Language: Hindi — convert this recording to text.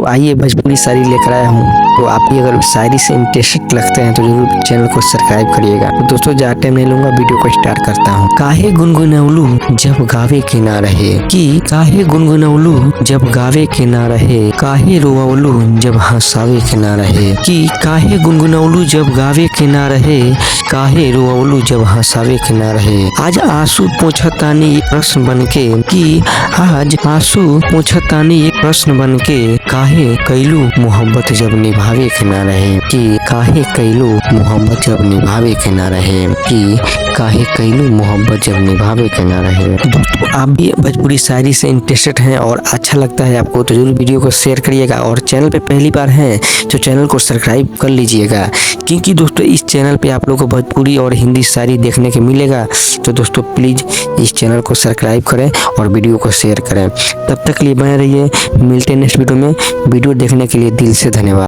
आइए भोजपुरी शायरी लेकर आया हूँ। तो आप भी अगर शायरी से इंटरेस्टेड लगते हैं तो जरूर चैनल को सब्सक्राइब करिएगा। तो दोस्तों ज़्यादा टाइम नहीं लूंगा, वीडियो को स्टार्ट करता हूँ। काहे गुनगुनौलू जब गावे के ना रहे, कि काहे गुनगुनौलू जब गावे के ना रहे, काहे रोवलू जब हंसावे के ना रहे, कि काहे गुनगुनौलू जब गावे के ना रहे, काहे रोवलू जब हंसावे के ना रहे। आज आंसू पोंछतानी एक प्रश्न बनके, कि आज आंसू पोंछतानी एक प्रश्न बनके, काहे कैलू मोहब्बत जब निभावे के ना रहे, कि काहे कैलू मोहब्बत जब निभावे के ना रहे, कि काहे कैलू मोहब्बत जब निभावे के ना रहे। दोस्तों आप भी भोजपुरी शायरी से इंटरेस्टेड हैं और अच्छा लगता है आपको तो जरूर वीडियो को शेयर करिएगा, और चैनल पे पहली बार हैं तो चैनल को सब्सक्राइब कर लीजिएगा, क्योंकि दोस्तों इस चैनल पे आप लोगों को भोजपुरी और हिंदी शायरी देखने के मिलेगा। तो दोस्तों प्लीज़ इस चैनल को सब्सक्राइब करें और वीडियो को शेयर करें। तब तक के लिए बने रहिए, मिलते हैं नेक्स्ट वीडियो में। वीडियो देखने के लिए दिल से धन्यवाद।